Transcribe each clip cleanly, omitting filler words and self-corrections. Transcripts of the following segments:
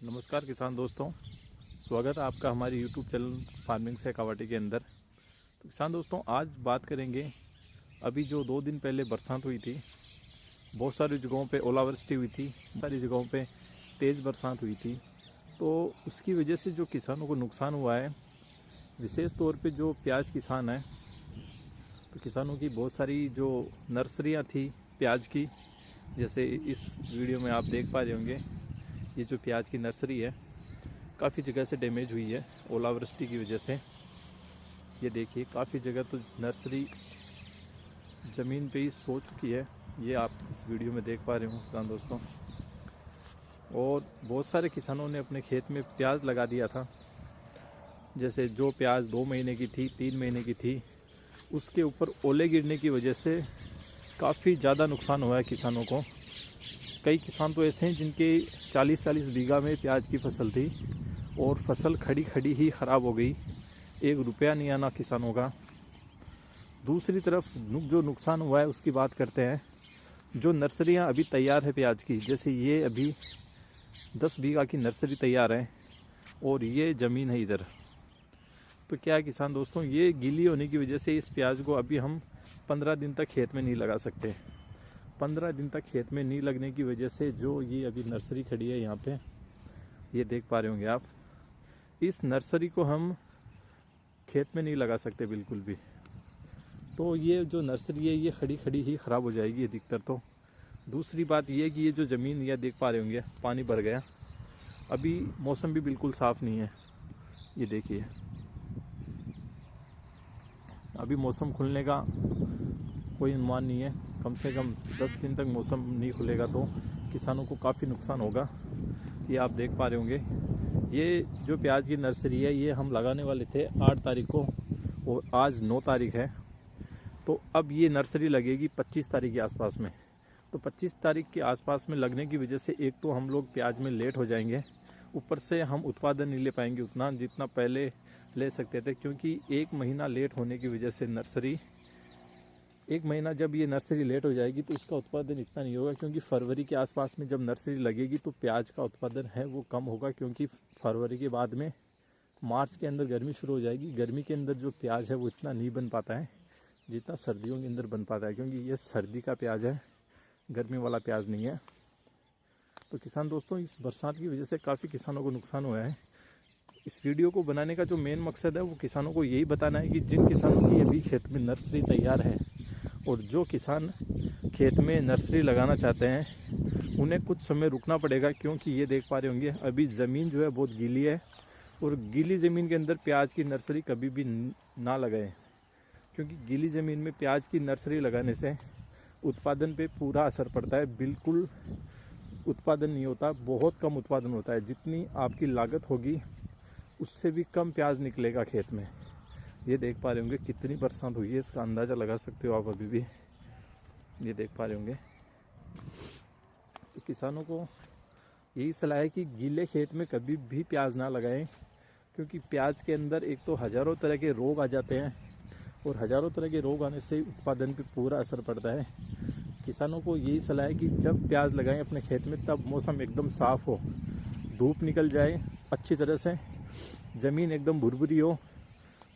नमस्कार किसान दोस्तों, स्वागत है आपका हमारे यूट्यूब चैनल फार्मिंग से कावाटी के अंदर। तो किसान दोस्तों, आज बात करेंगे अभी जो 2 दिन पहले बरसात हुई थी। बहुत सारी जगहों पे ओलावृष्टि हुई थी, सारी जगहों पे तेज़ बरसात हुई थी। तो उसकी वजह से जो किसानों को नुकसान हुआ है, विशेष तौर पे जो प्याज किसान है, तो किसानों की बहुत सारी जो नर्सरियाँ थी प्याज की, जैसे इस वीडियो में आप देख पा रहे होंगे, ये जो प्याज की नर्सरी है काफ़ी जगह से डैमेज हुई है ओलावृष्टि की वजह से। ये देखिए, काफ़ी जगह तो नर्सरी ज़मीन पे ही सो चुकी है। ये आप इस वीडियो में देख पा रहे हो किसान दोस्तों। और बहुत सारे किसानों ने अपने खेत में प्याज लगा दिया था। जैसे जो प्याज 2 महीने की थी, 3 महीने की थी, उसके ऊपर ओले गिरने की वजह से काफ़ी ज़्यादा नुकसान हुआ है किसानों को। कई किसान तो ऐसे हैं जिनके 40-40 बीघा में प्याज की फसल थी और फसल खड़ी खड़ी ही ख़राब हो गई, 1 रुपया नहीं आना किसानों का। दूसरी तरफ जो नुकसान हुआ है उसकी बात करते हैं। जो नर्सरियां अभी तैयार है प्याज की, जैसे ये अभी 10 बीघा की नर्सरी तैयार है और ये ज़मीन है इधर। तो क्या है किसान दोस्तों, ये गीली होने की वजह से इस प्याज को अभी हम 15 दिन तक खेत में नहीं लगा सकते। 15 दिन तक खेत में नहीं लगने की वजह से जो ये अभी नर्सरी खड़ी है यहाँ पे, ये देख पा रहे होंगे आप, इस नर्सरी को हम खेत में नहीं लगा सकते बिल्कुल भी। तो ये जो नर्सरी है ये खड़ी खड़ी ही ख़राब हो जाएगी अधिकतर। तो दूसरी बात ये कि ये जो ज़मीन यह देख पा रहे होंगे, पानी भर गया। अभी मौसम भी बिल्कुल साफ़ नहीं है। ये देखिए, अभी मौसम खुलने का कोई अनुमान नहीं है। कम से कम 10 दिन तक मौसम नहीं खुलेगा तो किसानों को काफ़ी नुकसान होगा। ये आप देख पा रहे होंगे, ये जो प्याज की नर्सरी है ये हम लगाने वाले थे 8 तारीख को और आज 9 तारीख है। तो अब ये नर्सरी लगेगी 25 तारीख के आसपास में। तो 25 तारीख के आसपास में लगने की वजह से एक तो हम लोग प्याज में लेट हो जाएंगे, ऊपर से हम उत्पादन नहीं ले पाएंगे उतना जितना पहले ले सकते थे, क्योंकि 1 महीना लेट होने की वजह से नर्सरी 1 महीना जब ये नर्सरी लेट हो जाएगी तो इसका उत्पादन इतना नहीं होगा। क्योंकि फरवरी के आसपास में जब नर्सरी लगेगी तो प्याज का उत्पादन है वो कम होगा, क्योंकि फरवरी के बाद में मार्च के अंदर गर्मी शुरू हो जाएगी। गर्मी के अंदर जो प्याज है वो इतना नहीं बन पाता है जितना सर्दियों के अंदर बन पाता है, क्योंकि ये सर्दी का प्याज है, गर्मी वाला प्याज नहीं है। तो किसान दोस्तों, इस बरसात की वजह से काफ़ी किसानों को नुकसान हुआ है। इस वीडियो को बनाने का जो मेन मकसद है वो किसानों को यही बताना है कि जिन किसानों की अभी खेत में नर्सरी तैयार है और जो किसान खेत में नर्सरी लगाना चाहते हैं उन्हें कुछ समय रुकना पड़ेगा, क्योंकि ये देख पा रहे होंगे अभी ज़मीन जो है बहुत गीली है और गीली ज़मीन के अंदर प्याज की नर्सरी कभी भी ना लगाएं, क्योंकि गीली ज़मीन में प्याज की नर्सरी लगाने से उत्पादन पे पूरा असर पड़ता है। बिल्कुल उत्पादन नहीं होता, बहुत कम उत्पादन होता है। जितनी आपकी लागत होगी उससे भी कम प्याज निकलेगा खेत में। ये देख पा रहे होंगे कितनी बरसात हुई है, इसका अंदाज़ा लगा सकते हो आप अभी भी। ये देख पा रहे होंगे। तो किसानों को यही सलाह है कि गीले खेत में कभी भी प्याज ना लगाएं, क्योंकि प्याज के अंदर एक तो हज़ारों तरह के रोग आ जाते हैं और हज़ारों तरह के रोग आने से उत्पादन पे पूरा असर पड़ता है। किसानों को यही सलाह है कि जब प्याज लगाएं अपने खेत में तब मौसम एकदम साफ़ हो, धूप निकल जाए अच्छी तरह से, ज़मीन एकदम भुरभुरी हो,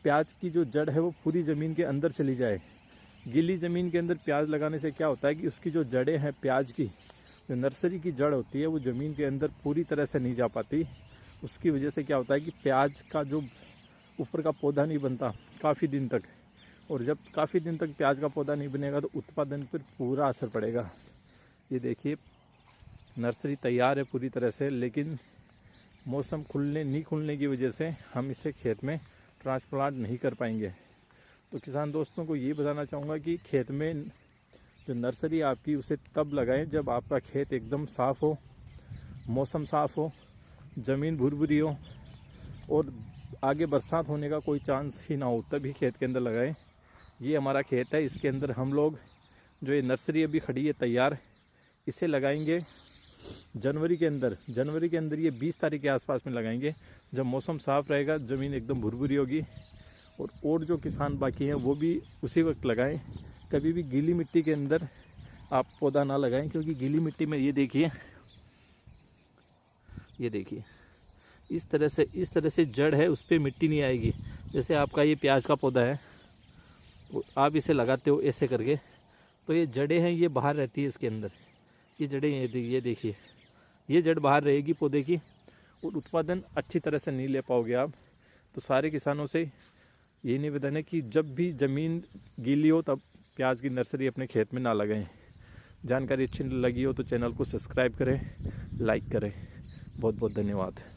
प्याज की जो जड़ है वो पूरी ज़मीन के अंदर चली जाए। गीली ज़मीन के अंदर प्याज लगाने से क्या होता है कि उसकी जो जड़ें हैं, प्याज की जो नर्सरी की जड़ होती है वो ज़मीन के अंदर पूरी तरह से नहीं जा पाती। उसकी वजह से क्या होता है कि प्याज का जो ऊपर का पौधा नहीं बनता काफ़ी दिन तक, और जब काफ़ी दिन तक प्याज का पौधा नहीं बनेगा तो उत्पादन पर पूरा असर पड़ेगा। ये देखिए, नर्सरी तैयार है पूरी तरह से, लेकिन मौसम नहीं खुलने की वजह से हम इसे खेत में ट्रांसप्लांट नहीं कर पाएंगे। तो किसान दोस्तों को ये बताना चाहूँगा कि खेत में जो नर्सरी आपकी उसे तब लगाएं जब आपका खेत एकदम साफ़ हो, मौसम साफ़ हो, ज़मीन भुरभुरी हो और आगे बरसात होने का कोई चांस ही ना हो, तभी खेत के अंदर लगाएं। ये हमारा खेत है, इसके अंदर हम लोग जो ये नर्सरी अभी खड़ी है तैयार, इसे लगाएंगे जनवरी के अंदर ये 20 तारीख के आसपास में लगाएंगे, जब मौसम साफ़ रहेगा, ज़मीन एकदम भुरभुरी होगी। और जो किसान बाकी हैं वो भी उसी वक्त लगाएं। कभी भी गीली मिट्टी के अंदर आप पौधा ना लगाएं, क्योंकि गीली मिट्टी में ये देखिए ये देखिए इस तरह से जड़ है, उस पर मिट्टी नहीं आएगी। जैसे आपका ये प्याज का पौधा है, आप इसे लगाते हो ऐसे करके, तो ये जड़ें हैं ये बाहर रहती है इसके अंदर, ये जड़ें ये देखिए, ये जड़ बाहर रहेगी पौधे की, और उत्पादन अच्छी तरह से नहीं ले पाओगे आप। तो सारे किसानों से यही निवेदन है कि जब भी ज़मीन गीली हो तब प्याज की नर्सरी अपने खेत में ना लगाएं। जानकारी अच्छी लगी हो तो चैनल को सब्सक्राइब करें, लाइक करें। बहुत बहुत धन्यवाद।